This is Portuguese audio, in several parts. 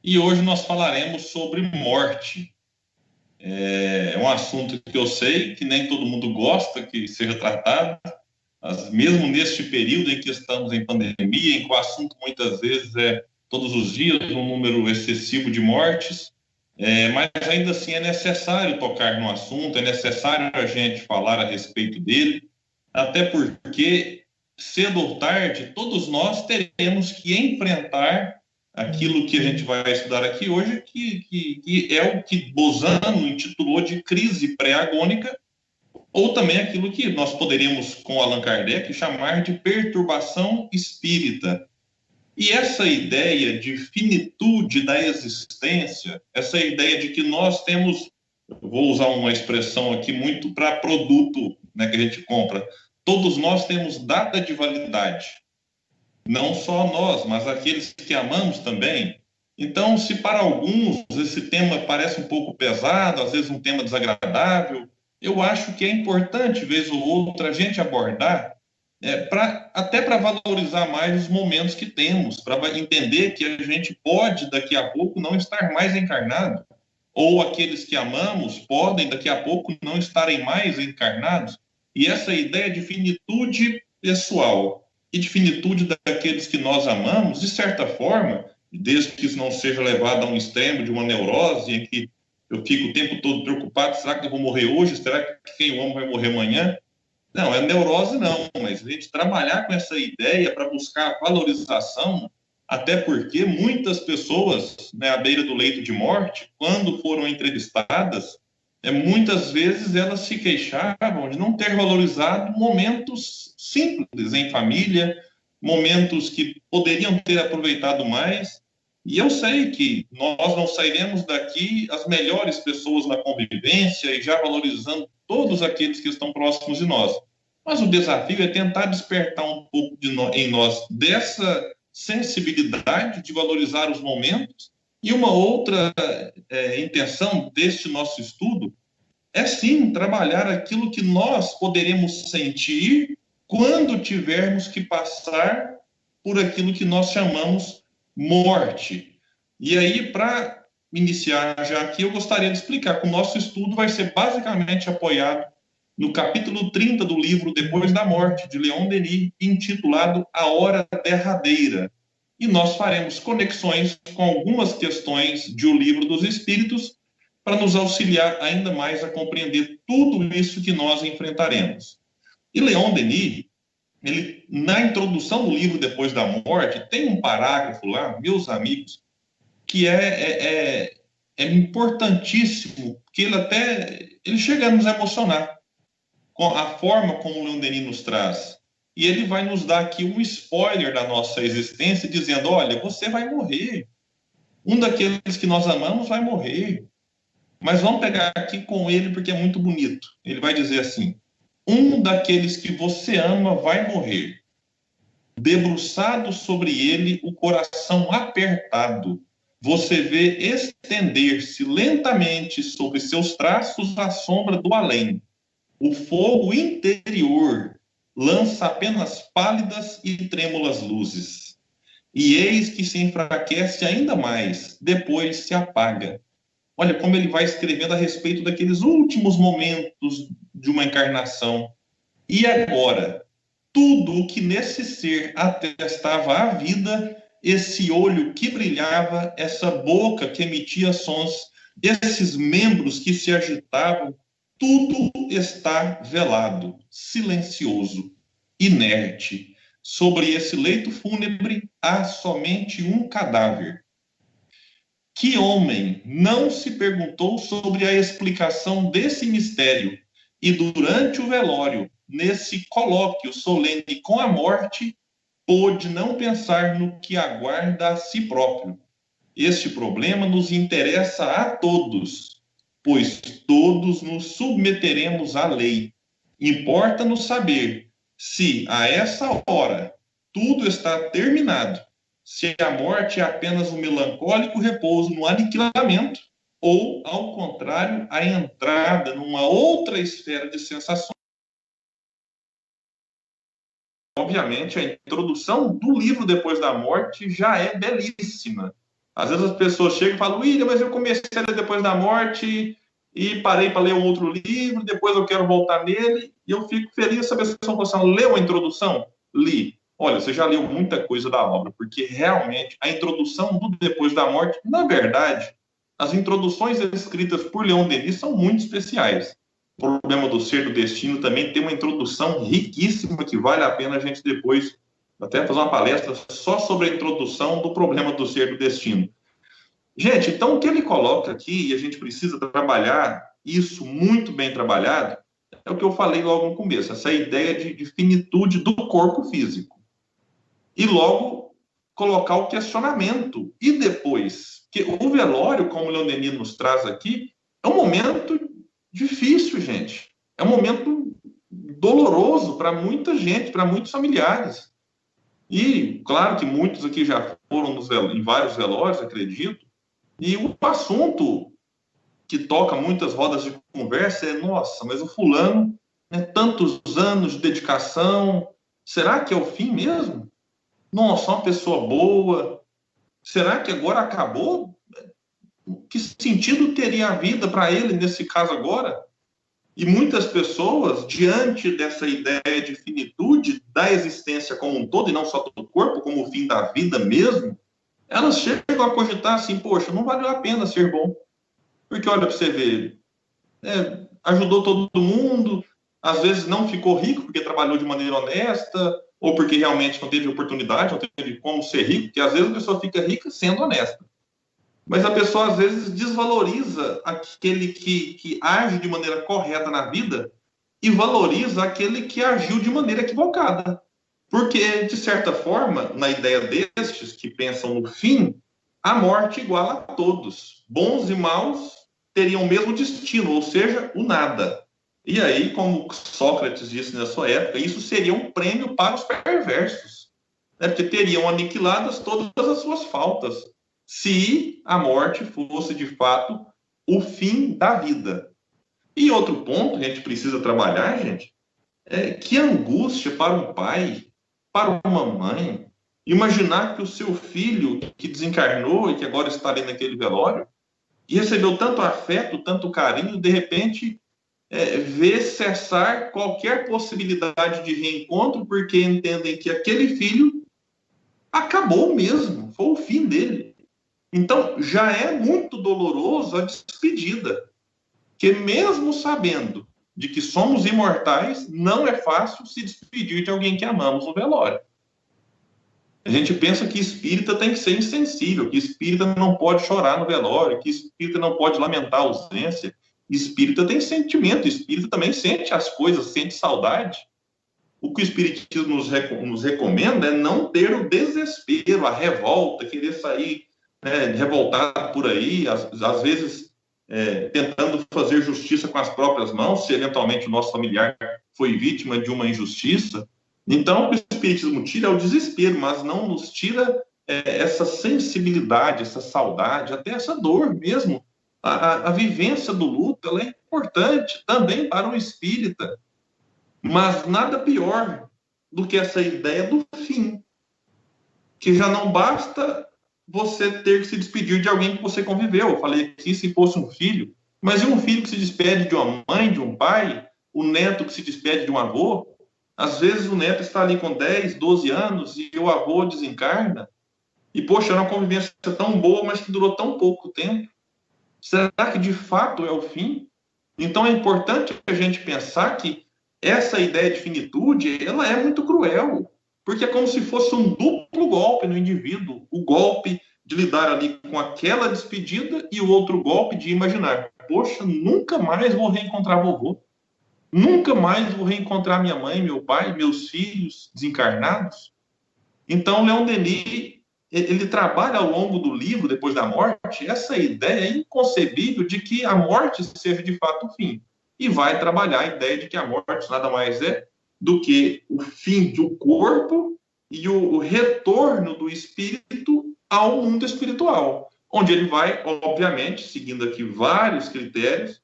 E hoje nós falaremos sobre morte. É um assunto que eu sei que nem todo mundo gosta que seja tratado, mas mesmo neste período em que estamos em pandemia, em que o assunto muitas vezes é todos os dias um número excessivo de mortes, mas ainda assim é necessário tocar no assunto, é necessário a gente falar a respeito dele, até porque cedo ou tarde todos nós teremos que enfrentar aquilo que a gente vai estudar aqui hoje, que é o que Bozano intitulou de crise pré-agônica, ou também aquilo que nós poderíamos, com Allan Kardec, chamar de perturbação espírita. E essa ideia de finitude da existência, essa ideia de que nós temos, eu vou usar uma expressão aqui muito para produto, né, que a gente compra, todos nós temos data de validade. Não só nós, mas aqueles que amamos também. Então, se para alguns esse tema parece um pouco pesado, às vezes um tema desagradável, eu acho que é importante, vez ou outra, a gente abordar, até para valorizar mais os momentos que temos, para entender que a gente pode, daqui a pouco, não estar mais encarnado, ou aqueles que amamos podem, daqui a pouco, não estarem mais encarnados. E essa ideia de finitude pessoal e de finitude daqueles que nós amamos, de certa forma, desde que isso não seja levado a um extremo de uma neurose, em que eu fico o tempo todo preocupado, será que eu vou morrer hoje? Será que quem eu amo vai morrer amanhã? Não, é neurose não, mas a gente trabalhar com essa ideia para buscar valorização, até porque muitas pessoas, né, à beira do leito de morte, quando foram entrevistadas, muitas vezes elas se queixavam de não ter valorizado momentos simples em família, momentos que poderiam ter aproveitado mais. E eu sei que nós não sairemos daqui as melhores pessoas na convivência e já valorizando todos aqueles que estão próximos de nós. Mas o desafio é tentar despertar um pouco em nós dessa sensibilidade de valorizar os momentos. E uma outra intenção deste nosso estudo é sim trabalhar aquilo que nós poderemos sentir quando tivermos que passar por aquilo que nós chamamos morte. E aí, para iniciar já aqui, eu gostaria de explicar que o nosso estudo vai ser basicamente apoiado no capítulo 30 do livro Depois da Morte, de Leon Denis, intitulado A Hora Derradeira. E nós faremos conexões com algumas questões de O Livro dos Espíritos para nos auxiliar ainda mais a compreender tudo isso que nós enfrentaremos. E Leon Denis, ele, na introdução do livro Depois da Morte, tem um parágrafo lá, meus amigos, que é importantíssimo, que ele chega a nos emocionar com a forma como o Leon Denis nos traz. E ele vai nos dar aqui um spoiler da nossa existência, dizendo: olha, você vai morrer. Um daqueles que nós amamos vai morrer. Mas vamos pegar aqui com ele porque é muito bonito. Ele vai dizer assim: um daqueles que você ama vai morrer. Debruçado sobre ele, o coração apertado, você vê estender-se lentamente sobre seus traços a sombra do além. O fogo interior lança apenas pálidas e trêmulas luzes. E eis que se enfraquece ainda mais, depois se apaga. Olha como ele vai escrevendo a respeito daqueles últimos momentos de uma encarnação. E agora, tudo o que nesse ser atestava a vida, esse olho que brilhava, essa boca que emitia sons, esses membros que se agitavam, tudo está velado, silencioso, inerte. Sobre esse leito fúnebre há somente um cadáver. Que homem não se perguntou sobre a explicação desse mistério e, durante o velório, nesse colóquio solene com a morte, pôde não pensar no que aguarda a si próprio? Este problema nos interessa a todos, pois todos nos submeteremos à lei. Importa-nos saber se, a essa hora, tudo está terminado, se a morte é apenas um melancólico repouso no aniquilamento, ou, ao contrário, a entrada numa outra esfera de sensações. Obviamente, a introdução do livro Depois da Morte já é belíssima. Às vezes as pessoas chegam e falam, William, mas eu comecei a ler Depois da Morte e parei para ler um outro livro, depois eu quero voltar nele, e eu fico feliz se a pessoa fala assim, leu a introdução? Li. Olha, você já leu muita coisa da obra, porque realmente a introdução do Depois da Morte, na verdade, as introduções escritas por Leon Denis são muito especiais. O Problema do Ser, do Destino também tem uma introdução riquíssima que vale a pena a gente depois até fazer uma palestra só sobre a introdução do Problema do Ser, do Destino. Gente, então o que ele coloca aqui, e a gente precisa trabalhar isso muito bem trabalhado, é o que eu falei logo no começo, essa ideia de finitude do corpo físico. E logo colocar o questionamento. E depois, que o velório, como o Leon Denis nos traz aqui, é um momento difícil, gente. É um momento doloroso para muita gente, para muitos familiares. E, claro que muitos aqui já foram em vários velórios, acredito, e o assunto que toca muitas rodas de conversa é, nossa, mas o fulano, né, tantos anos de dedicação, será que é o fim mesmo? Nossa, uma pessoa boa, será que agora acabou? Que sentido teria a vida para ele nesse caso agora? E muitas pessoas, diante dessa ideia de finitude da existência como um todo, e não só do corpo, como o fim da vida mesmo, elas chegam a cogitar assim, poxa, não valeu a pena ser bom. Porque olha para você ver, ajudou todo mundo, às vezes não ficou rico porque trabalhou de maneira honesta, ou porque realmente não teve oportunidade, não teve como ser rico, porque às vezes a pessoa fica rica sendo honesta. Mas a pessoa às vezes desvaloriza aquele que age de maneira correta na vida e valoriza aquele que agiu de maneira equivocada. Porque, de certa forma, na ideia destes que pensam no fim, a morte iguala a todos. Bons e maus teriam o mesmo destino, ou seja, o nada. E aí, como Sócrates disse na sua época, isso seria um prêmio para os perversos, né? Porque teriam aniquiladas todas as suas faltas, se a morte fosse, de fato, o fim da vida. E outro ponto que a gente precisa trabalhar, gente, é que angústia para um pai, para uma mãe, imaginar que o seu filho, que desencarnou e que agora está ali naquele velório, e recebeu tanto afeto, tanto carinho, de repente vê cessar qualquer possibilidade de reencontro, porque entendem que aquele filho acabou mesmo, foi o fim dele. Então, já é muito doloroso a despedida, que mesmo sabendo de que somos imortais, não é fácil se despedir de alguém que amamos no velório. A gente pensa que espírita tem que ser insensível, que espírita não pode chorar no velório, que espírita não pode lamentar a ausência. Espírita tem sentimento, espírita também sente as coisas, sente saudade. O que o espiritismo nos recomenda é não ter o desespero, a revolta, querer sair revoltado por aí, às vezes tentando fazer justiça com as próprias mãos, se eventualmente o nosso familiar foi vítima de uma injustiça. Então, o que o espiritismo tira é o desespero, mas não nos tira essa sensibilidade, essa saudade, até essa dor mesmo. A vivência do luto, ela é importante também para o espírita, mas nada pior do que essa ideia do fim, que já não basta você ter que se despedir de alguém que você conviveu. Eu falei aqui se fosse um filho, mas e um filho que se despede de uma mãe, de um pai, o neto que se despede de um avô? Às vezes o neto está ali com 10, 12 anos e o avô desencarna. E, poxa, era uma convivência tão boa, mas que durou tão pouco tempo. Será que de fato é o fim? Então é importante a gente pensar que essa ideia de finitude, ela é muito cruel, porque é como se fosse um duplo golpe no indivíduo. O golpe de lidar ali com aquela despedida e o outro golpe de imaginar, poxa, nunca mais vou reencontrar vovô. Nunca mais vou reencontrar minha mãe, meu pai, meus filhos desencarnados. Então, Leon Denis, ele trabalha ao longo do livro, Depois da Morte, essa ideia inconcebível de que a morte seja de fato o fim. E vai trabalhar a ideia de que a morte nada mais é do que o fim do corpo e o retorno do espírito ao mundo espiritual, onde ele vai, obviamente, seguindo aqui vários critérios,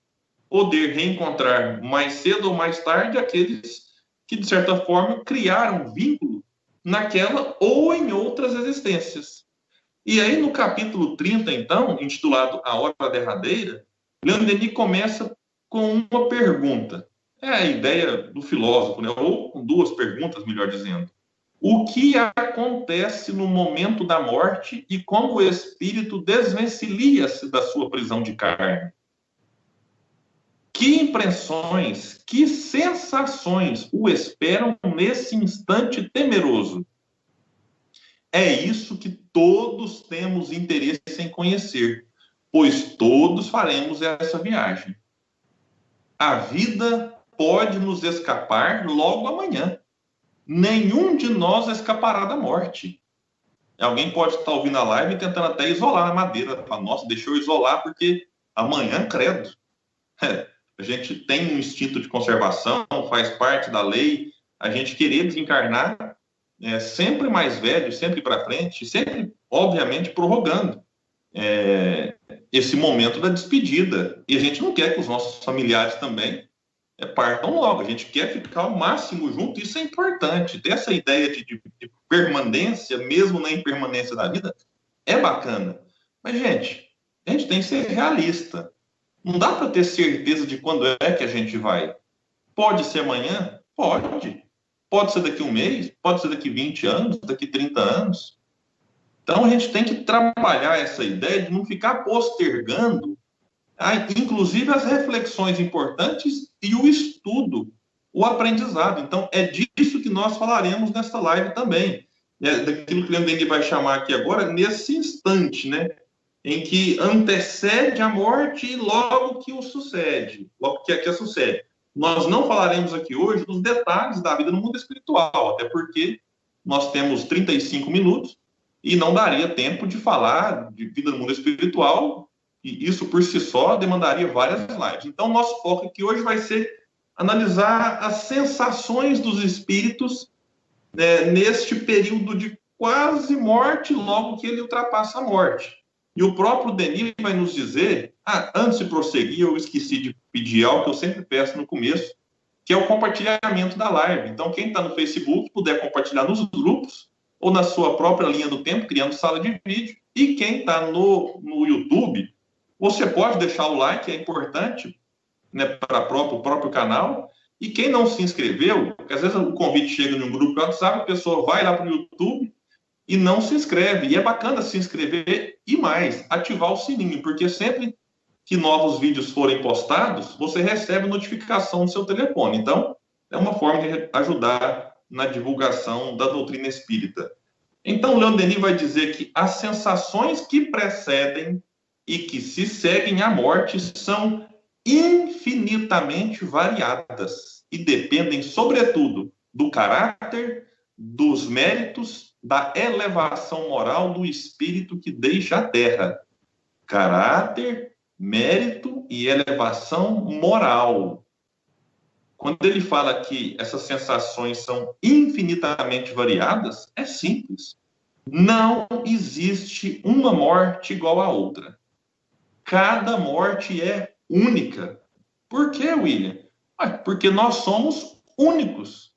poder reencontrar mais cedo ou mais tarde aqueles que, de certa forma, criaram vínculo naquela ou em outras existências. E aí, no capítulo 30, então, intitulado A Hora Derradeira, Leon Denis começa com uma pergunta. É a ideia do filósofo, né? Ou com duas perguntas, melhor dizendo. O que acontece no momento da morte e como o espírito desvencilha-se da sua prisão de carne? Que impressões, que sensações o esperam nesse instante temeroso? É isso que todos temos interesse em conhecer, pois todos faremos essa viagem. A vida pode nos escapar logo amanhã. Nenhum de nós escapará da morte. Alguém pode estar ouvindo a live e tentando até isolar a madeira. Fala, nossa, deixa eu isolar porque amanhã, credo. A gente tem um instinto de conservação, faz parte da lei. A gente querer desencarnar sempre mais velho, sempre para frente, sempre, obviamente, prorrogando esse momento da despedida. E a gente não quer que os nossos familiares também partam logo. A gente quer ficar o máximo junto. Isso é importante. Ter essa ideia de permanência, mesmo na impermanência da vida, é bacana. Mas, gente, a gente tem que ser realista. Não dá para ter certeza de quando é que a gente vai. Pode ser amanhã? Pode. Pode ser daqui a um mês, pode ser daqui 20 anos, daqui 30 anos. Então, a gente tem que trabalhar essa ideia de não ficar postergando, inclusive, as reflexões importantes e o estudo, o aprendizado. Então, é disso que nós falaremos nesta live também. Daquilo que o Leon Denis vai chamar aqui agora, nesse instante, né? Em que antecede a morte e logo que o sucede, logo que a sucede. Nós não falaremos aqui hoje dos detalhes da vida no mundo espiritual, até porque nós temos 35 minutos e não daria tempo de falar de vida no mundo espiritual, e isso por si só demandaria várias lives. Então, nosso foco aqui hoje vai ser analisar as sensações dos espíritos neste período de quase morte, logo que ele ultrapassa a morte. E o próprio Denis vai nos dizer, antes de prosseguir, eu esqueci de pedir algo que eu sempre peço no começo, que é o compartilhamento da live. Então, quem está no Facebook, puder compartilhar nos grupos, ou na sua própria linha do tempo, criando sala de vídeo. E quem está no YouTube, você pode deixar o like, é importante, né, para o próprio canal. E quem não se inscreveu, porque às vezes o convite chega num grupo do WhatsApp, a pessoa vai lá para o YouTube e não se inscreve. E é bacana se inscrever e mais, ativar o sininho, porque sempre que novos vídeos forem postados, você recebe notificação no seu telefone. Então, é uma forma de ajudar na divulgação da doutrina espírita. Então, Leon Denis vai dizer que as sensações que precedem e que se seguem à morte são infinitamente variadas e dependem, sobretudo, do caráter, dos méritos, da elevação moral do espírito que deixa a Terra. Caráter, mérito e elevação moral. Quando ele fala que essas sensações são infinitamente variadas, é simples. Não existe uma morte igual à outra. Cada morte é única. Por quê, William? Porque nós somos únicos.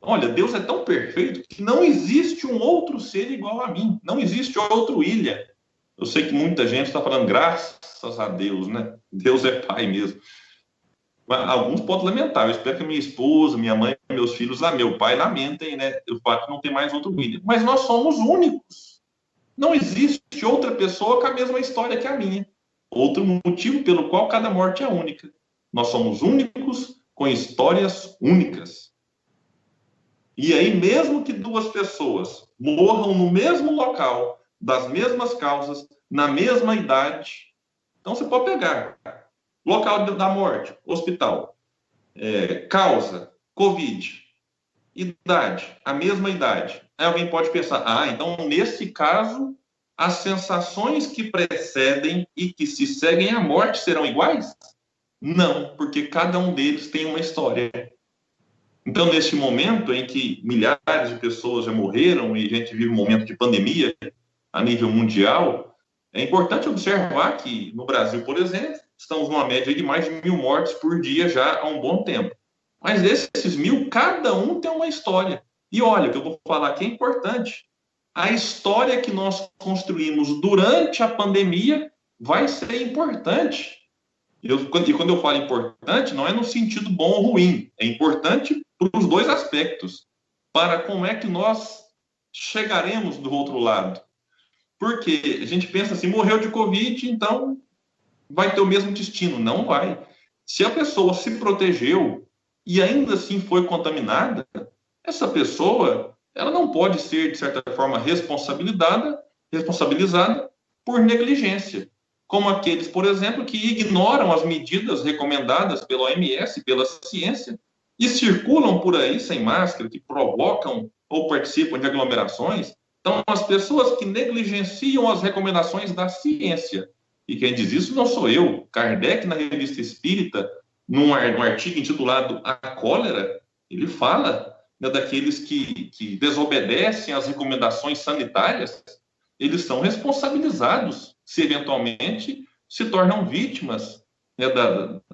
Olha, Deus é tão perfeito que não existe um outro ser igual a mim. Não existe outro William. Eu sei que muita gente está falando graças a Deus, né? Deus é pai mesmo. Alguns podem lamentar. Eu espero que minha esposa, minha mãe, meus filhos, meu pai lamentem, né? O fato de não ter mais outro William. Mas nós somos únicos. Não existe outra pessoa com a mesma história que a minha. Outro motivo pelo qual cada morte é única. Nós somos únicos com histórias únicas. E aí, mesmo que duas pessoas morram no mesmo local, das mesmas causas, na mesma idade, então você pode pegar local da morte, hospital, causa, Covid, idade, a mesma idade. Aí alguém pode pensar, então nesse caso, as sensações que precedem e que se seguem à morte serão iguais? Não, porque cada um deles tem uma história. Então, neste momento em que milhares de pessoas já morreram e a gente vive um momento de pandemia a nível mundial, é importante observar que no Brasil, por exemplo, estamos numa média de mais de 1.000 mortes por dia já há um bom tempo. Mas desses 1.000, cada um tem uma história. E olha, o que eu vou falar aqui é importante. a história que nós construímos durante a pandemia vai ser importante. Quando eu falo importante, não é no sentido bom ou ruim, é importante para os dois aspectos, para como é que nós chegaremos do outro lado. Porque a gente pensa assim, morreu de Covid, então vai ter o mesmo destino. Não vai. Se a pessoa se protegeu e ainda assim foi contaminada, essa pessoa, ela não pode ser, de certa forma, responsabilizada por negligência. Como aqueles, por exemplo, que ignoram as medidas recomendadas pela OMS, pela ciência, e circulam por aí sem máscara, que provocam ou participam de aglomerações. Então, as pessoas que negligenciam as recomendações da ciência, e quem diz isso não sou eu, Kardec, na Revista Espírita, num artigo intitulado A Cólera, ele fala, né, daqueles que desobedecem às recomendações sanitárias, eles são responsabilizados se eventualmente se tornam vítimas, né,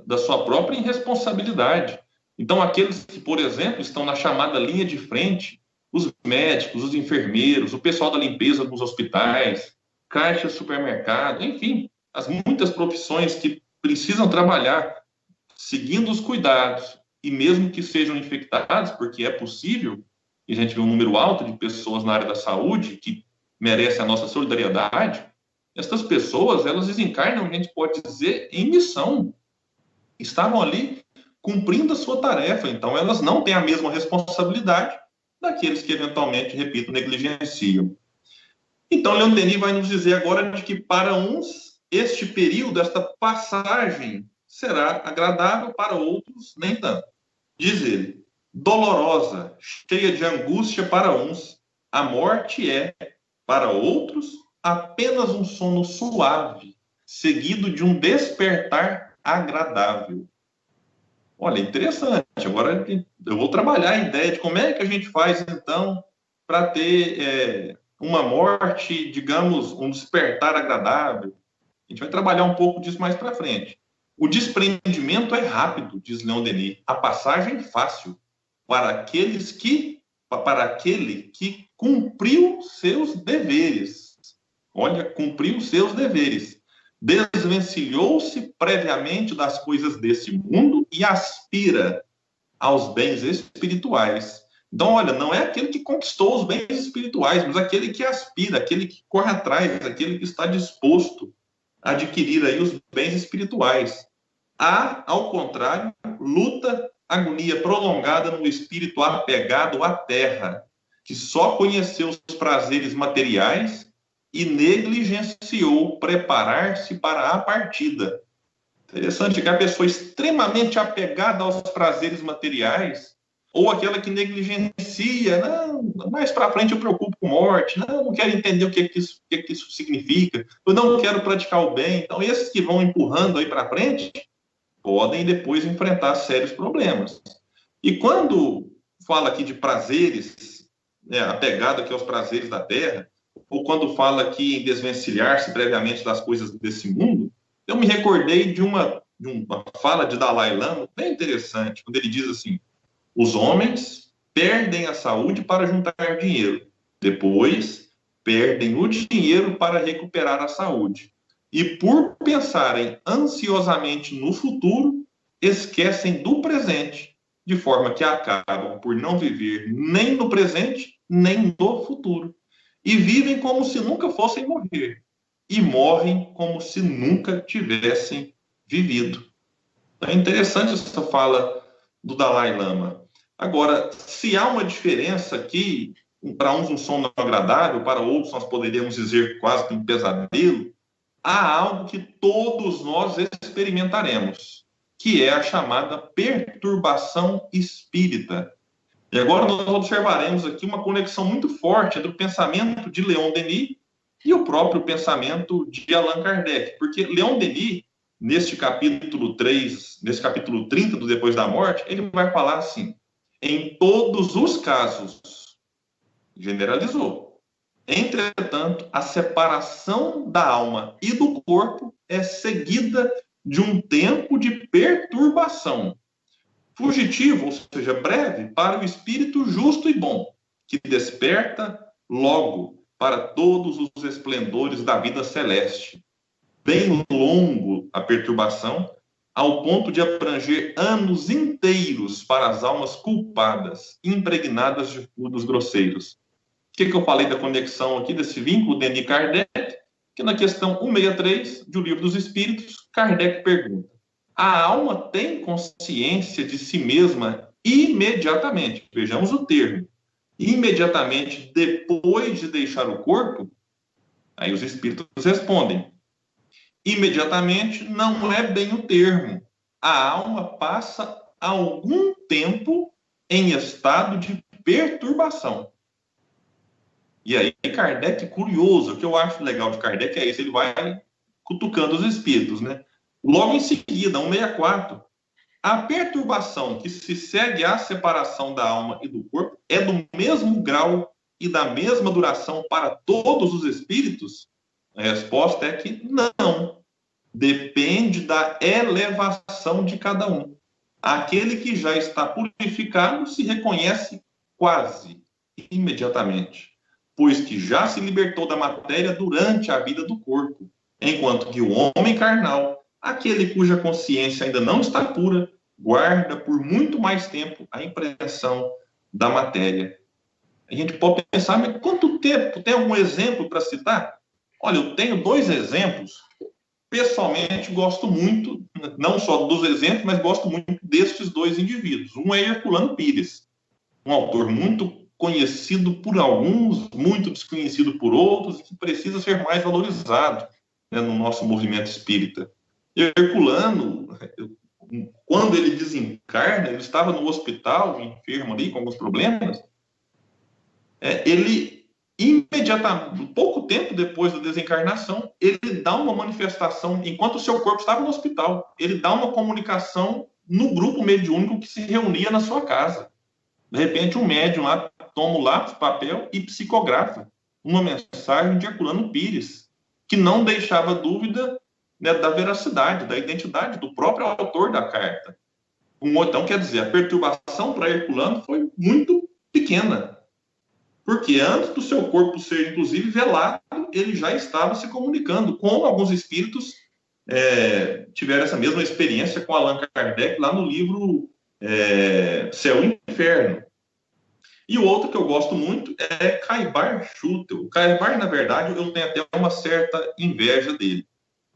da sua própria irresponsabilidade. Então, aqueles que, por exemplo, estão na chamada linha de frente, os médicos, os enfermeiros, o pessoal da limpeza nos hospitais, caixa, supermercado, enfim, as muitas profissões que precisam trabalhar seguindo os cuidados, e mesmo que sejam infectados, porque é possível, e a gente vê um número alto de pessoas na área da saúde que merecem a nossa solidariedade, essas pessoas, elas desencarnam, a gente pode dizer, em missão. Estavam ali cumprindo a sua tarefa, então elas não têm a mesma responsabilidade daqueles que eventualmente, repito, negligenciam. Então, Leon Denis vai nos dizer agora de que para uns este período, esta passagem, será agradável, para outros nem tanto. Diz ele, dolorosa, cheia de angústia para uns, a morte é, para outros, apenas um sono suave, seguido de um despertar agradável. Olha, interessante. Agora eu vou trabalhar a ideia de como é que a gente faz, então, para ter uma morte, digamos, um despertar agradável. A gente vai trabalhar um pouco disso mais para frente. O desprendimento é rápido, diz Leon Denis. A passagem é fácil para aquele que cumpriu seus deveres. Olha, cumpriu seus deveres. Desvencilhou-se previamente das coisas desse mundo e aspira aos bens espirituais. Então, olha, não é aquele que conquistou os bens espirituais, mas aquele que aspira, aquele que corre atrás, aquele que está disposto a adquirir aí os bens espirituais. Há, ao contrário, luta, agonia prolongada no espírito apegado à terra, que só conheceu os prazeres materiais e negligenciou preparar-se para a partida. Interessante que a pessoa extremamente apegada aos prazeres materiais, ou aquela que negligencia, não, mais para frente eu preocupo com morte, não quero entender o que isso significa, eu não quero praticar o bem. Então, esses que vão empurrando aí para frente, podem depois enfrentar sérios problemas. E quando fala aqui de prazeres, né, apegado aqui aos prazeres da terra, ou quando fala aqui em desvencilhar-se previamente das coisas desse mundo, eu me recordei de uma fala de Dalai Lama bem interessante, quando ele diz assim: os homens perdem a saúde para juntar dinheiro, depois perdem o dinheiro para recuperar a saúde. E por pensarem ansiosamente no futuro, esquecem do presente, de forma que acabam por não viver nem no presente, nem no futuro. E vivem como se nunca fossem morrer. E morrem como se nunca tivessem vivido. É interessante essa fala do Dalai Lama. Agora, se há uma diferença aqui, para uns um sono agradável, para outros nós poderíamos dizer quase que um pesadelo, há algo que todos nós experimentaremos, que é a chamada perturbação espírita. E agora nós observaremos aqui uma conexão muito forte entre o pensamento de Leon Denis e o próprio pensamento de Allan Kardec, porque Leon Denis, neste capítulo 3, nesse capítulo 30 do Depois da Morte, ele vai falar assim: em todos os casos, generalizou. Entretanto, a separação da alma e do corpo é seguida de um tempo de perturbação. Fugitivo, ou seja, breve, para o espírito justo e bom, que desperta logo, para todos os esplendores da vida celeste. Bem longo a perturbação, ao ponto de abranger anos inteiros para as almas culpadas, impregnadas de fluidos grosseiros. O que eu falei da conexão aqui, desse vínculo dentro de Kardec? Que na questão 163 do Livro dos Espíritos, Kardec pergunta: a alma tem consciência de si mesma imediatamente? Vejamos o termo. Imediatamente depois de deixar o corpo? Aí os espíritos respondem: imediatamente não é bem o termo. A alma passa algum tempo em estado de perturbação. E aí, Kardec, curioso, o que eu acho legal de Kardec é isso, ele vai cutucando os espíritos, né? Logo em seguida, 164, a perturbação que se segue à separação da alma e do corpo é do mesmo grau e da mesma duração para todos os espíritos? A resposta é que não. Depende da elevação de cada um. Aquele que já está purificado se reconhece quase imediatamente, pois que já se libertou da matéria durante a vida do corpo, enquanto que o homem carnal, aquele cuja consciência ainda não está pura, guarda por muito mais tempo a impressão da matéria. A gente pode pensar, mas quanto tempo? Tem algum exemplo para citar? Olha, eu tenho 2 exemplos. Pessoalmente, gosto muito, não só dos exemplos, mas gosto muito destes 2 indivíduos. Um é Herculano Pires, um autor muito conhecido por alguns, muito desconhecido por outros, que precisa ser mais valorizado, né, no nosso movimento espírita. Herculano, quando ele desencarna, ele estava no hospital, enfermo ali, com alguns problemas, ele imediatamente, pouco tempo depois da desencarnação, ele dá uma manifestação, enquanto o seu corpo estava no hospital, ele dá uma comunicação no grupo mediúnico que se reunia na sua casa. De repente, um médium lá toma o lápis, papel e psicografa uma mensagem de Herculano Pires, que não deixava dúvida, né, da veracidade, da identidade do próprio autor da carta. Então, quer dizer, a perturbação para Herculano foi muito pequena, porque antes do seu corpo ser, inclusive, velado, ele já estava se comunicando, como alguns espíritos tiveram essa mesma experiência com Allan Kardec, lá no livro Céu e Inferno. E o outro que eu gosto muito é Caibar Schutel. O Caibar, na verdade, eu tenho até uma certa inveja dele,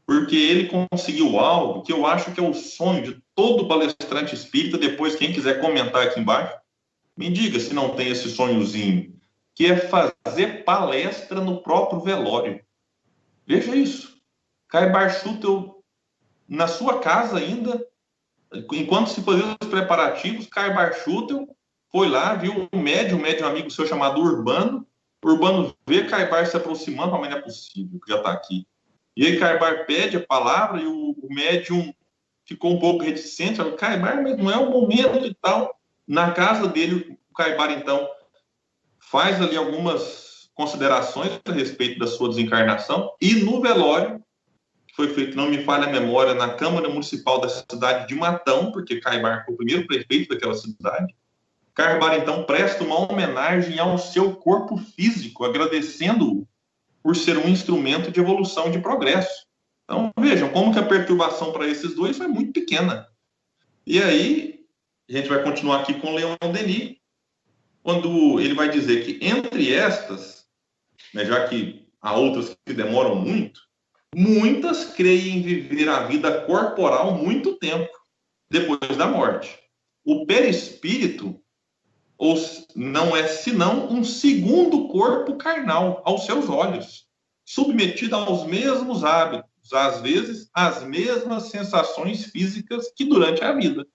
porque ele conseguiu algo que eu acho que é o sonho de todo palestrante espírita. Depois, quem quiser comentar aqui embaixo, me diga se não tem esse sonhozinho, que é fazer palestra no próprio velório. Veja isso. Caibar Schutel, na sua casa ainda, enquanto se faziam os preparativos, Caibar Schutel foi lá, viu um médium amigo seu chamado Urbano. Urbano vê Caibar se aproximando, mas não é possível, que já está aqui. E aí Caibar pede a palavra e o médium ficou um pouco reticente, falou: Caibar, mas não é o momento e tal. Na casa dele, o Caibar, então, faz ali algumas considerações a respeito da sua desencarnação, e no velório, que foi feito, não me falha a memória, na Câmara Municipal da cidade de Matão, porque Caibar foi o primeiro prefeito daquela cidade, Caibar, então, presta uma homenagem ao seu corpo físico, agradecendo-o por ser um instrumento de evolução e de progresso. Então, vejam como que a perturbação para esses 2 foi muito pequena. E aí, a gente vai continuar aqui com Leon Denis, quando ele vai dizer que entre estas, né, já que há outras que demoram muito, muitas creem viver a vida corporal muito tempo depois da morte. O perispírito não é senão um segundo corpo carnal aos seus olhos, submetido aos mesmos hábitos, às vezes às mesmas sensações físicas que durante a vida.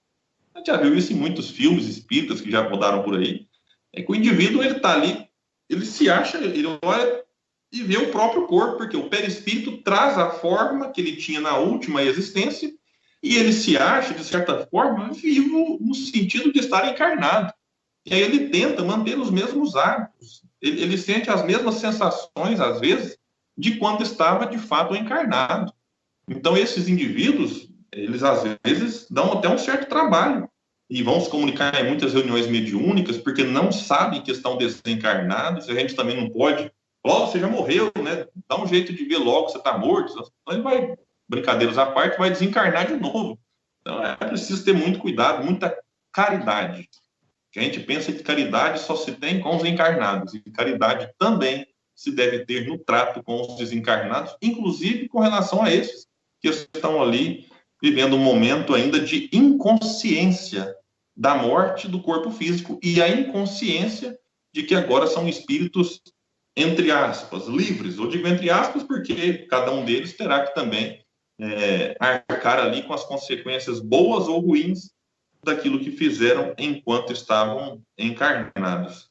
A gente já viu isso em muitos filmes espíritas que já rodaram por aí. É que o indivíduo, ele está ali, ele se acha, ele olha e vê o próprio corpo, porque o perispírito traz a forma que ele tinha na última existência, e ele se acha, de certa forma, vivo no sentido de estar encarnado. E aí ele tenta manter os mesmos hábitos, ele sente as mesmas sensações, às vezes, de quando estava, de fato, encarnado. Então, esses indivíduos, eles, às vezes, dão até um certo trabalho, e vão se comunicar em muitas reuniões mediúnicas, porque não sabem que estão desencarnados. A gente também não pode Logo, você já morreu, né? Dá um jeito de ver logo, você está morto. Então ele vai, brincadeiras à parte, vai desencarnar de novo. Então é preciso ter muito cuidado, muita caridade. Que a gente pensa que caridade só se tem com os encarnados, e caridade também se deve ter no trato com os desencarnados, inclusive com relação a esses que estão ali vivendo um momento ainda de inconsciência da morte do corpo físico e a inconsciência de que agora são espíritos, entre aspas, livres. Eu digo entre aspas porque cada um deles terá que também arcar ali com as consequências boas ou ruins daquilo que fizeram enquanto estavam encarnados.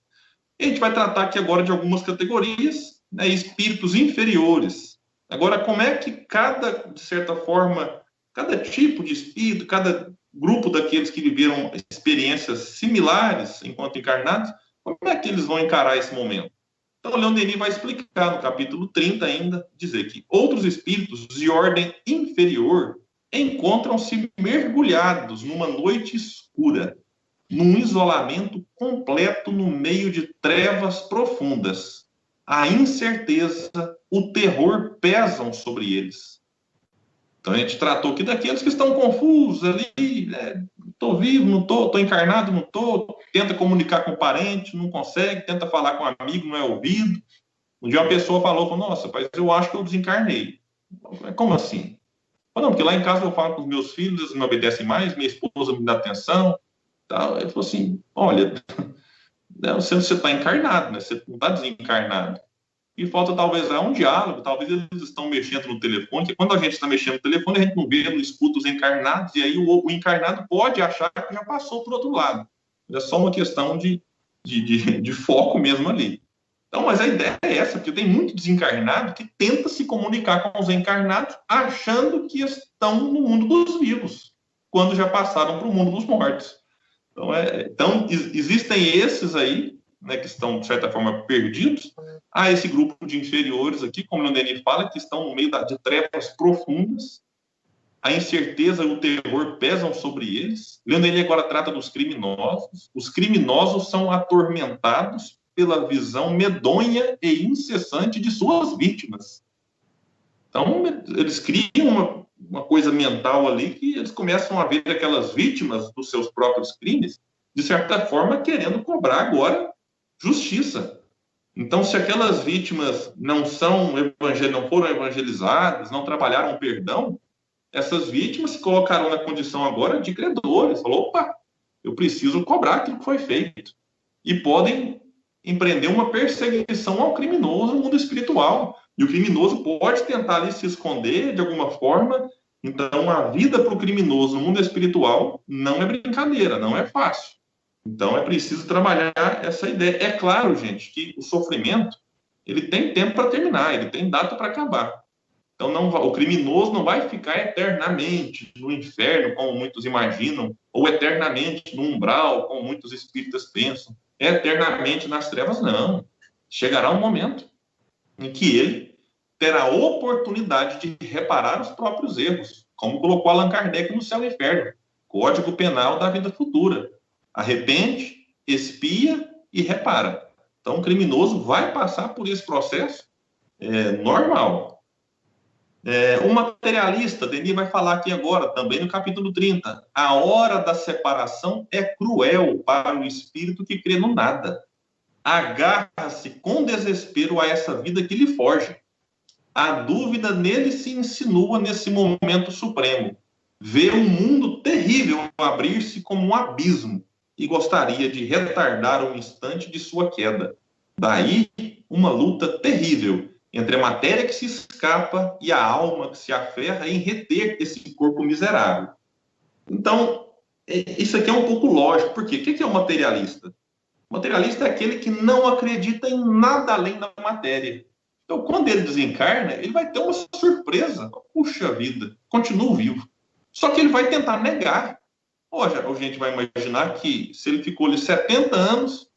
E a gente vai tratar aqui agora de algumas categorias, né, espíritos inferiores. Agora, como é que de certa forma, cada tipo de espírito, cada grupo daqueles que viveram experiências similares enquanto encarnados, como é que eles vão encarar esse momento? Então, Leon Denis vai explicar no capítulo 30 ainda, dizer que outros espíritos de ordem inferior encontram-se mergulhados numa noite escura, num isolamento completo no meio de trevas profundas. A incerteza, o terror pesam sobre eles. Então a gente tratou aqui daqueles que estão confusos ali, estou vivo, não estou encarnado, não estou, tenta comunicar com o parente, não consegue, tenta falar com um amigo, não é ouvido. Um dia uma pessoa falou, nossa, mas eu acho que eu desencarnei. Como assim? Não, porque lá em casa eu falo com os meus filhos, eles me obedecem mais, minha esposa me dá atenção. Tal. Ele falou assim, olha, você está encarnado, né? Você não está desencarnado. E falta talvez um diálogo, talvez eles estão mexendo no telefone, que quando a gente está mexendo no telefone, a gente não vê, não escuta os encarnados, e aí o encarnado pode achar que já passou para o outro lado. É só uma questão de foco mesmo ali. Então, mas a ideia é essa, porque tem muito desencarnado que tenta se comunicar com os encarnados achando que estão no mundo dos vivos, quando já passaram para o mundo dos mortos. Então, existem esses aí, né, que estão, de certa forma, perdidos. Há esse grupo de inferiores aqui, como o Leon Denis fala, que estão no meio de trevas profundas. A incerteza e o terror pesam sobre eles. Leon Denis agora trata dos criminosos. Os criminosos são atormentados pela visão medonha e incessante de suas vítimas. Então, eles criam uma coisa mental ali que eles começam a ver aquelas vítimas dos seus próprios crimes, de certa forma, querendo cobrar agora justiça. Então, se aquelas vítimas não foram evangelizadas, não trabalharam o perdão, essas vítimas se colocaram na condição agora de credores. Falou, opa, eu preciso cobrar aquilo que foi feito. E podem empreender uma perseguição ao criminoso no mundo espiritual. E o criminoso pode tentar ali se esconder de alguma forma. Então, a vida para o criminoso no mundo espiritual não é brincadeira, não é fácil. Então, é preciso trabalhar essa ideia. É claro, gente, que o sofrimento ele tem tempo para terminar, ele tem data para acabar. Então, o criminoso não vai ficar eternamente no inferno, como muitos imaginam, ou eternamente no umbral, como muitos espíritas pensam. Eternamente nas trevas, não. Chegará um momento em que ele terá a oportunidade de reparar os próprios erros, como colocou Allan Kardec no Céu e Inferno, Código Penal da Vida Futura. Arrepende, expia e repara. Então, o criminoso vai passar por esse processo normal. O materialista, Denis vai falar aqui agora, também no capítulo 30. A hora da separação é cruel para o espírito que crê no nada. Agarra-se com desespero a essa vida que lhe foge. A dúvida nele se insinua nesse momento supremo. Vê um mundo terrível abrir-se como um abismo e gostaria de retardar um instante de sua queda. Daí, uma luta terrível entre a matéria que se escapa e a alma que se aferra em reter esse corpo miserável. Então, isso aqui é um pouco lógico. Por quê? O que é o materialista? O materialista é aquele que não acredita em nada além da matéria. Então, quando ele desencarna, ele vai ter uma surpresa. Puxa vida, continuo vivo. Só que ele vai tentar negar. Hoje, a gente vai imaginar que se ele ficou ali 70 anos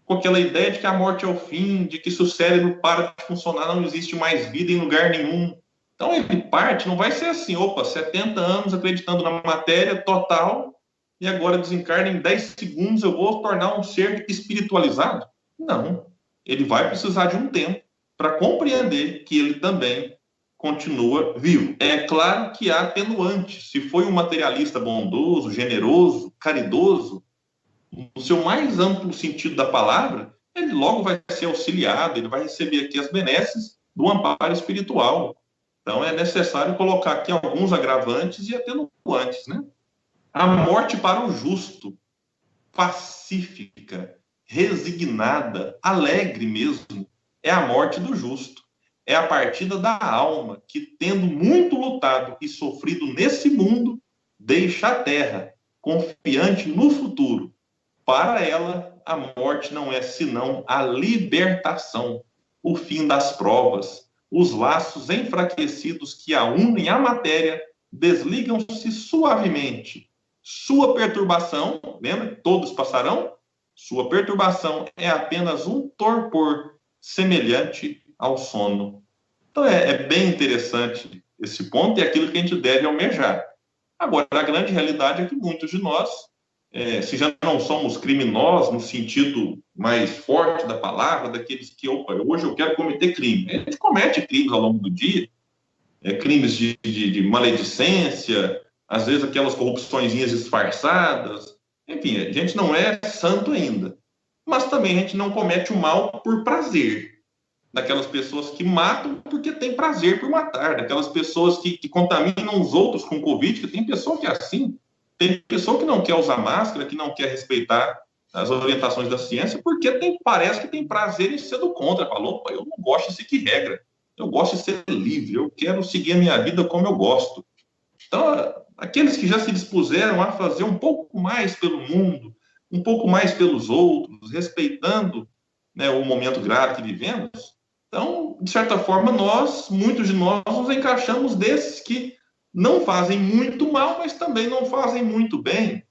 com aquela ideia de que a morte é o fim, de que se o cérebro para de funcionar, não existe mais vida em lugar nenhum. Então, ele parte, não vai ser assim, 70 anos acreditando na matéria total e agora desencarna em 10 segundos, eu vou tornar um ser espiritualizado? Não. Ele vai precisar de um tempo para compreender que ele também continua vivo. É claro que há atenuantes. Se foi um materialista bondoso, generoso, caridoso, no seu mais amplo sentido da palavra, ele logo vai ser auxiliado, ele vai receber aqui as benesses do amparo espiritual. Então, é necessário colocar aqui alguns agravantes e atenuantes, né? A morte para o justo, pacífica, resignada, alegre mesmo, é a morte do justo. É a partida da alma que, tendo muito lutado e sofrido nesse mundo, deixa a terra, confiante no futuro. Para ela, a morte não é senão a libertação, o fim das provas. Os laços enfraquecidos que a unem à matéria desligam-se suavemente. Sua perturbação, lembra? Todos passarão? Sua perturbação é apenas um torpor semelhante ao sono. Então é bem interessante esse ponto e é aquilo que a gente deve almejar. Agora, a grande realidade é que muitos de nós, se já não somos criminosos no sentido mais forte da palavra, daqueles que, opa, hoje eu quero cometer crime. A gente comete crimes ao longo do dia, crimes de maledicência, às vezes aquelas corrupçõezinhas disfarçadas. Enfim, a gente não é santo ainda. Mas também a gente não comete o mal por prazer. Daquelas pessoas que matam porque tem prazer por matar, daquelas pessoas que contaminam os outros com Covid, que tem pessoa que é assim, tem pessoa que não quer usar máscara, que não quer respeitar as orientações da ciência, porque parece que tem prazer em ser do contra. Falou, eu não gosto de seguir regra, eu gosto de ser livre, eu quero seguir a minha vida como eu gosto. Então, aqueles que já se dispuseram a fazer um pouco mais pelo mundo, um pouco mais pelos outros, respeitando, né, o momento grave que vivemos, então, de certa forma, muitos de nós, nos encaixamos desses que não fazem muito mal, mas também não fazem muito bem.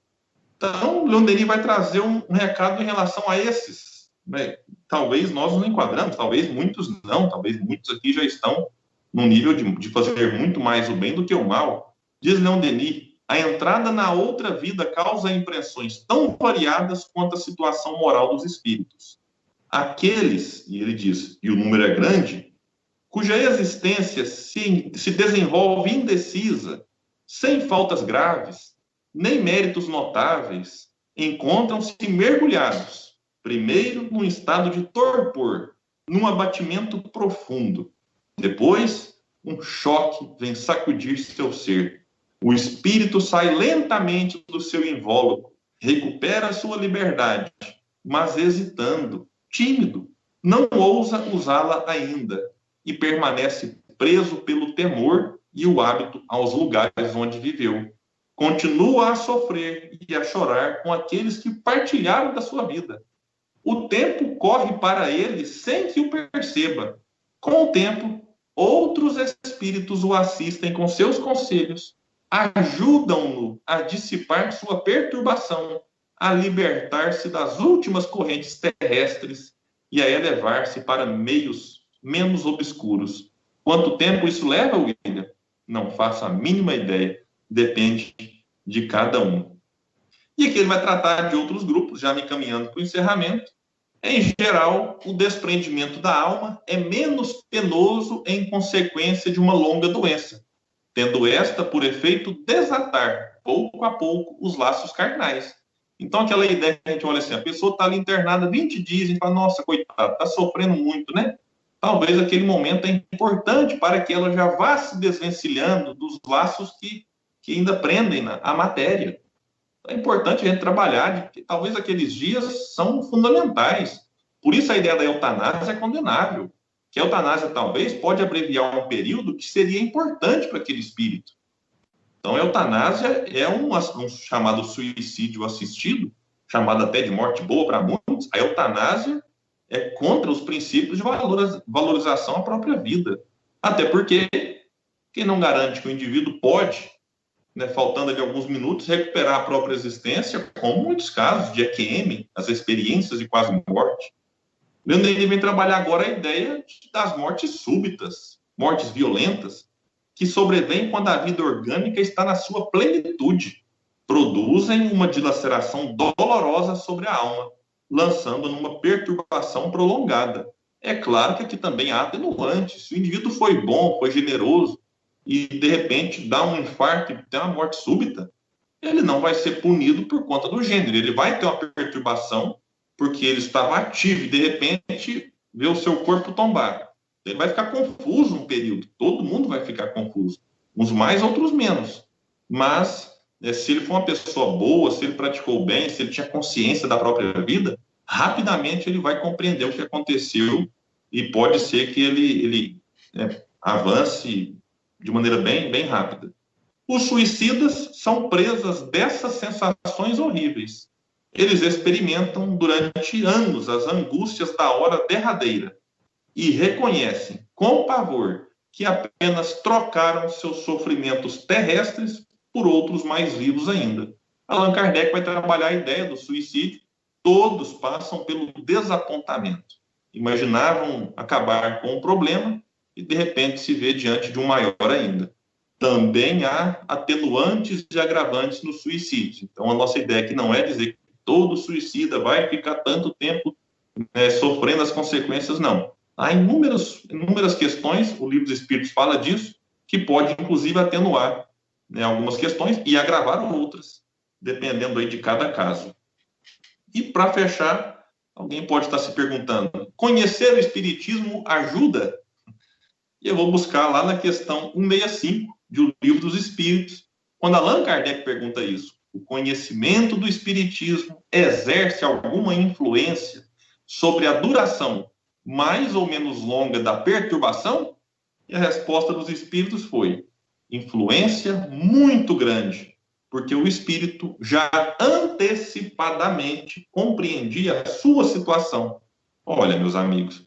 Então, o Leon Denis vai trazer um recado em relação a esses. Né? Talvez nós nos enquadramos, talvez muitos não, talvez muitos aqui já estão no nível de fazer muito mais o bem do que o mal. Diz Leon Denis, a entrada na outra vida causa impressões tão variadas quanto a situação moral dos espíritos. Aqueles, e ele diz, e o número é grande, cuja existência se desenvolve indecisa, sem faltas graves, nem méritos notáveis, encontram-se mergulhados, primeiro num estado de torpor, num abatimento profundo. Depois, um choque vem sacudir seu ser. O espírito sai lentamente do seu invólucro, recupera sua liberdade, mas hesitando, tímido, não ousa usá-la ainda e permanece preso pelo temor e o hábito aos lugares onde viveu. Continua a sofrer e a chorar com aqueles que partilharam da sua vida. O tempo corre para ele sem que o perceba. Com o tempo, outros espíritos o assistem com seus conselhos, ajudam-no a dissipar sua perturbação, a libertar-se das últimas correntes terrestres e a elevar-se para meios menos obscuros. Quanto tempo isso leva, William? Não faço a mínima ideia. Depende de cada um. E aqui ele vai tratar de outros grupos, já me caminhando para o encerramento. Em geral, o desprendimento da alma é menos penoso em consequência de uma longa doença, tendo esta por efeito desatar, pouco a pouco, os laços carnais. Então, aquela ideia que a gente olha assim, a pessoa está ali internada 20 dias e fala, nossa, coitada, está sofrendo muito, né? Talvez aquele momento é importante para que ela já vá se desvencilhando dos laços que ainda prendem a matéria. É importante a gente trabalhar, que talvez aqueles dias são fundamentais. Por isso a ideia da eutanásia é condenável. Que a eutanásia talvez pode abreviar um período que seria importante para aquele espírito. Então, a eutanásia é um chamado suicídio assistido, chamado até de morte boa para muitos. A eutanásia é contra os princípios de valorização à própria vida. Até porque quem não garante que o indivíduo pode, né, faltando ali alguns minutos, recuperar a própria existência, como muitos casos de EQM, as experiências de quase morte. Leon Denis vem trabalhar agora a ideia das mortes súbitas, mortes violentas, que sobrevêm quando a vida orgânica está na sua plenitude, produzem uma dilaceração dolorosa sobre a alma, lançando numa perturbação prolongada. É claro que aqui também há atenuantes. Se o indivíduo foi bom, foi generoso, e de repente dá um infarto e tem uma morte súbita, ele não vai ser punido por conta do gênero. Ele vai ter uma perturbação porque ele estava ativo e de repente vê o seu corpo tombar. Ele vai ficar confuso um período. Todo mundo vai ficar confuso. Uns mais, outros menos. Mas se ele for uma pessoa boa, se ele praticou bem, se ele tinha consciência da própria vida, rapidamente ele vai compreender o que aconteceu e pode ser que ele avance de maneira bem rápida. Os suicidas são presas dessas sensações horríveis. Eles experimentam durante anos as angústias da hora derradeira e reconhecem com pavor que apenas trocaram seus sofrimentos terrestres por outros mais vivos ainda. Allan Kardec vai trabalhar a ideia do suicídio. Todos passam pelo desapontamento. Imaginavam acabar com um problema e, de repente, se vê diante de um maior ainda. Também há atenuantes e agravantes no suicídio. Então, a nossa ideia aqui não é dizer que todo suicida vai ficar tanto tempo sofrendo as consequências, não. Há inúmeras questões, o Livro dos Espíritos fala disso, que pode, inclusive, atenuar algumas questões e agravar outras, dependendo aí de cada caso. E, para fechar, alguém pode estar se perguntando, conhecer o Espiritismo ajuda? E eu vou buscar lá na questão 165 de O Livro dos Espíritos, quando Allan Kardec pergunta isso. O conhecimento do Espiritismo exerce alguma influência sobre a duração mais ou menos longa da perturbação? E a resposta dos Espíritos foi: influência muito grande, porque o Espírito já antecipadamente compreendia a sua situação. Olha, meus amigos,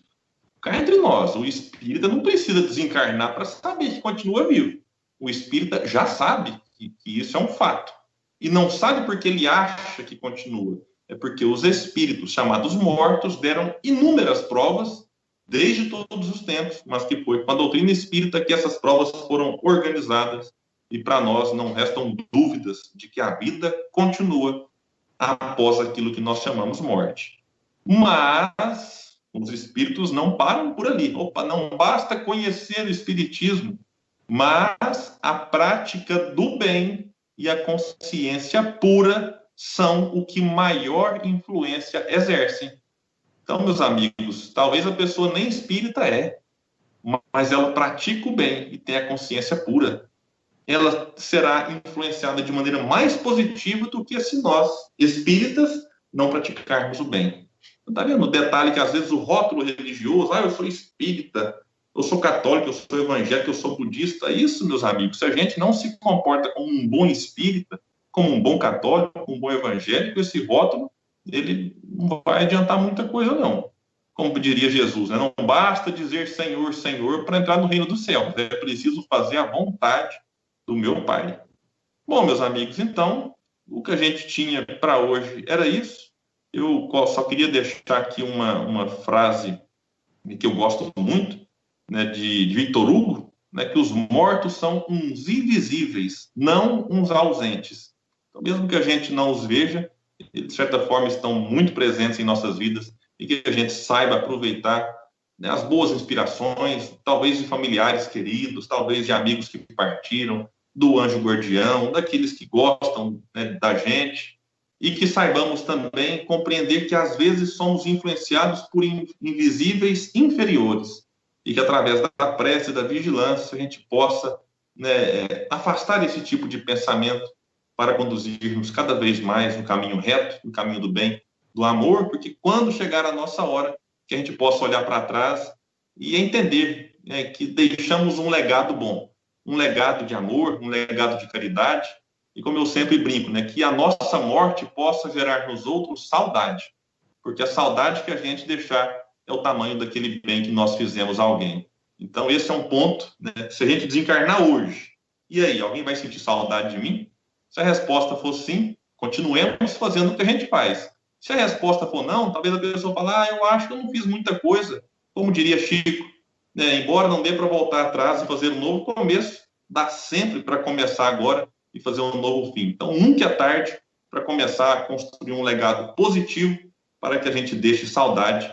cá entre nós, o espírita não precisa desencarnar para saber que continua vivo. O espírita já sabe que isso é um fato. E não sabe porque ele acha que continua. É porque os espíritos chamados mortos deram inúmeras provas desde todos os tempos, mas que foi com a doutrina espírita que essas provas foram organizadas e para nós não restam dúvidas de que a vida continua após aquilo que nós chamamos morte. Mas os espíritos não param por ali. Opa, não basta conhecer o espiritismo, mas a prática do bem e a consciência pura são o que maior influência exercem. Então, meus amigos, talvez a pessoa nem espírita mas ela pratica o bem e tem a consciência pura. Ela será influenciada de maneira mais positiva do que se nós, espíritas, não praticarmos o bem. Está vendo o detalhe que às vezes o rótulo religioso, eu sou espírita, eu sou católico, eu sou evangélico, eu sou budista. Isso, meus amigos, se a gente não se comporta como um bom espírita, como um bom católico, um bom evangélico, esse rótulo, ele não vai adiantar muita coisa, não. Como diria Jesus, Não basta dizer Senhor, Senhor para entrar no reino dos céus. É preciso fazer a vontade do meu Pai. Bom, meus amigos, então, o que a gente tinha para hoje era isso. Eu só queria deixar aqui uma frase que eu gosto muito, de Victor Hugo, que os mortos são uns invisíveis, não uns ausentes. Então, mesmo que a gente não os veja, eles, de certa forma, estão muito presentes em nossas vidas e que a gente saiba aproveitar as boas inspirações, talvez de familiares queridos, talvez de amigos que partiram, do anjo guardião, daqueles que gostam da gente, e que saibamos também compreender que às vezes somos influenciados por invisíveis inferiores, e que através da prece, da vigilância, a gente possa afastar esse tipo de pensamento para conduzirmos cada vez mais no caminho reto, no caminho do bem, do amor, porque quando chegar a nossa hora, que a gente possa olhar para trás e entender que deixamos um legado bom, um legado de amor, um legado de caridade, e como eu sempre brinco, que a nossa morte possa gerar nos outros saudade, porque a saudade que a gente deixar é o tamanho daquele bem que nós fizemos a alguém. Então, esse é um ponto, se a gente desencarnar hoje, e aí, alguém vai sentir saudade de mim? Se a resposta for sim, continuemos fazendo o que a gente faz. Se a resposta for não, talvez a pessoa fale, eu acho que eu não fiz muita coisa, como diria Chico, embora não dê para voltar atrás e fazer um novo começo, dá sempre para começar agora e fazer um novo fim. Então, nunca é tarde para começar a construir um legado positivo para que a gente deixe saudade